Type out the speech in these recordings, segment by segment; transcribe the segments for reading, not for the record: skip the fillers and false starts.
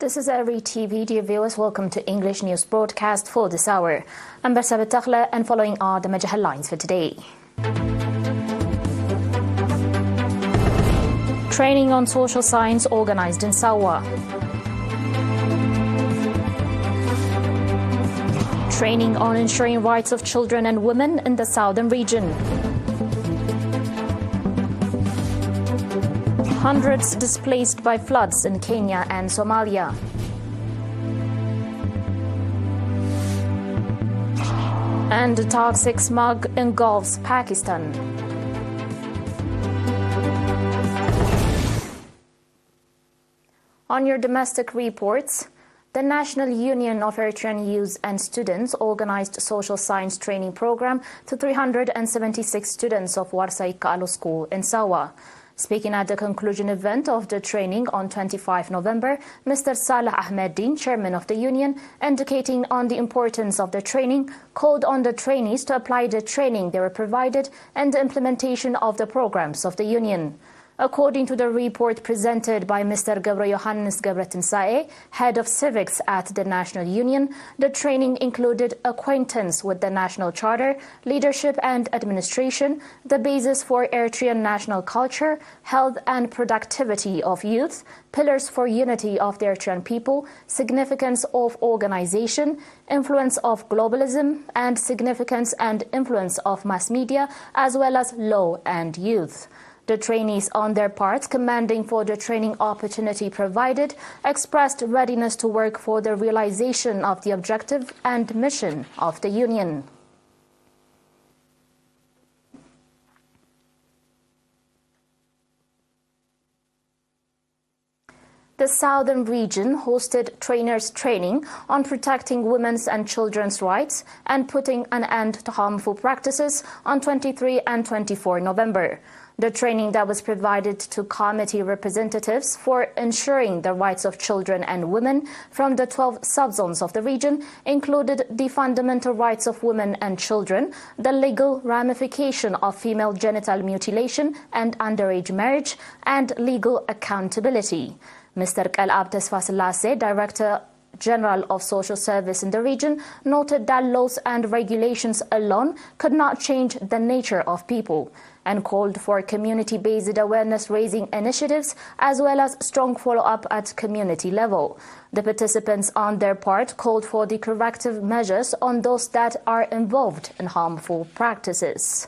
This is ERi-TV. Dear viewers, welcome to English News Broadcast for this hour. I'm Bersabet Takhla, and following are the major headlines for today. Training on social science organized in Sawa. Training on ensuring rights of children and women in the southern region. Hundreds displaced by floods in Kenya and Somalia. And toxic smog engulfs Pakistan. On your domestic reports, the National Union of Eritrean Youth and Students organized social science training program to 376 students of Warsai Kaalo School in Sawa. Speaking at the conclusion event of the training on 25 November, Mr. Salah Ahmeddin, chairman of the union, indicating on the importance of the training, called on the trainees to apply the training they were provided and the implementation of the programs of the union. According to the report presented by Mr. Gabra Johannes Gabratinsae, head of civics at the National Union, the training included acquaintance with the national charter, leadership and administration, the basis for Eritrean national culture, health and productivity of youth, pillars for unity of the Eritrean people, significance of organization, influence of globalism, and significance and influence of mass media, as well as law and youth. The trainees, on their part, commending for the training opportunity provided, expressed readiness to work for the realization of the objective and mission of the union. The southern region hosted trainers' training on protecting women's and children's rights and putting an end to harmful practices on 23 and 24 November. The training that was provided to committee representatives for ensuring the rights of children and women from the 12 subzones of the region included the fundamental rights of women and children, the legal ramification of female genital mutilation and underage marriage, and legal accountability. Mr. Kalab Tesfasilase, Director General of Social Service in the region, noted that laws and regulations alone could not change the nature of people, and called for community-based awareness-raising initiatives as well as strong follow-up at community level. The participants, on their part, called for the corrective measures on those that are involved in harmful practices.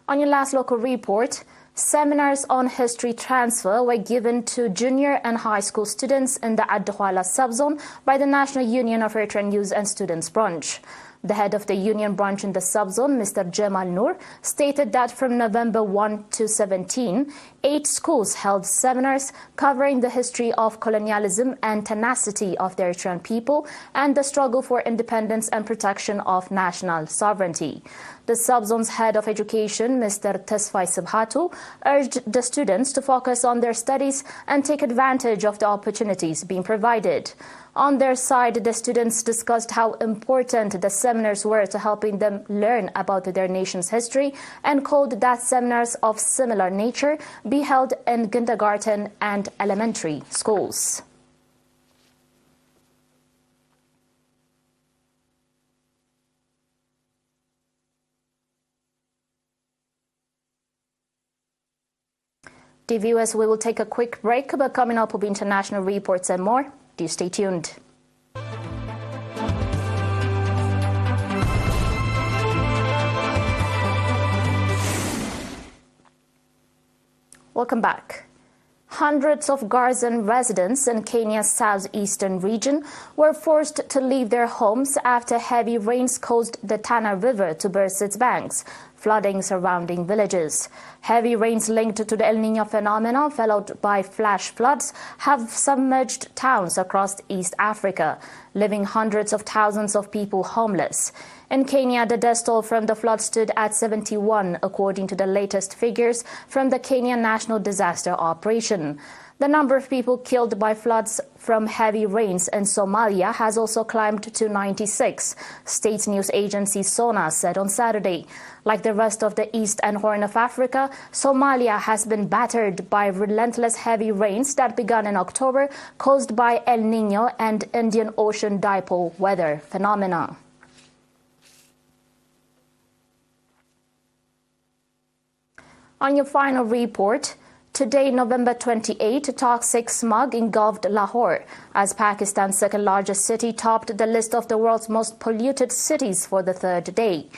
On your last local report, seminars on history transfer were given to junior and high school students in the Adhwala subzone by the National Union of Eritrean Youth and Students branch. The head of the union branch in the subzone, Mr. Jamal Noor, stated that from November 1 to 17, 8 schools held seminars covering the history of colonialism and tenacity of the Eritrean people and the struggle for independence and protection of national sovereignty. The subzone's head of education, Mr. Tesfai Sibhatu, urged the students to focus on their studies and take advantage of the opportunities being provided. On their side, the students discussed how important the seminars were to helping them learn about their nation's history and called that seminars of similar nature be held in kindergarten and elementary schools. Dear viewers, we will take a quick break, but coming up will be international reports and more. Do stay tuned. Welcome back. Hundreds of Garzan residents in Kenya's southeastern region were forced to leave their homes after heavy rains caused the Tana River to burst its banks, flooding surrounding villages. Heavy rains linked to the El Niño phenomenon, followed by flash floods, have submerged towns across East Africa, leaving hundreds of thousands of people homeless. In Kenya, the death toll from the flood stood at 71, according to the latest figures from the Kenya National Disaster Operation. The number of people killed by floods from heavy rains in Somalia has also climbed to 96, state news agency SONA said on Saturday. Like the rest of the East and Horn of Africa, Somalia has been battered by relentless heavy rains that began in October, caused by El Niño and Indian Ocean dipole weather phenomena. On your final report, today, November 28, toxic smog engulfed Lahore as Pakistan's second-largest city topped the list of the world's most polluted cities for the third day.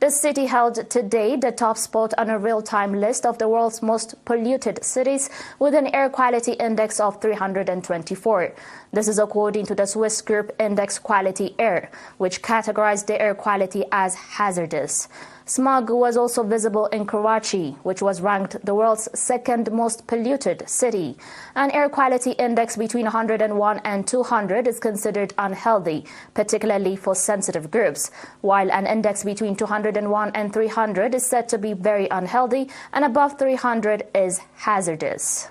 The city held today the top spot on a real-time list of the world's most polluted cities with an air quality index of 324. This is according to the Swiss group Index Quality Air, which categorized the air quality as hazardous. Smog was also visible in Karachi, which was ranked the world's second most polluted city. An air quality index between 101 and 200 is considered unhealthy, particularly for sensitive groups, while an index between 201 and 300 is said to be very unhealthy, and above 300 is hazardous.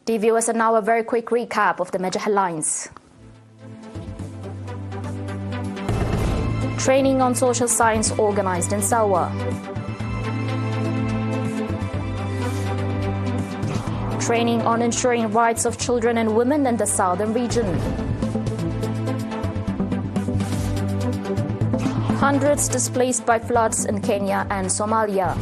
Dear viewers, and now a very quick recap of the major headlines. Training on social science organized in Sawa. Training on ensuring rights of children and women in the southern region. Hundreds displaced by floods in Kenya and Somalia.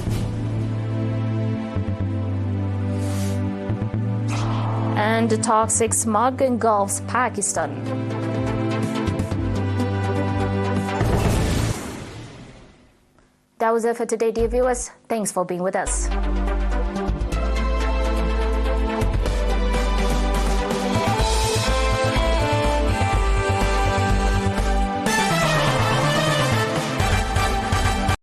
And toxic smog engulfs Pakistan. That was it for today, dear viewers. Thanks for being with us.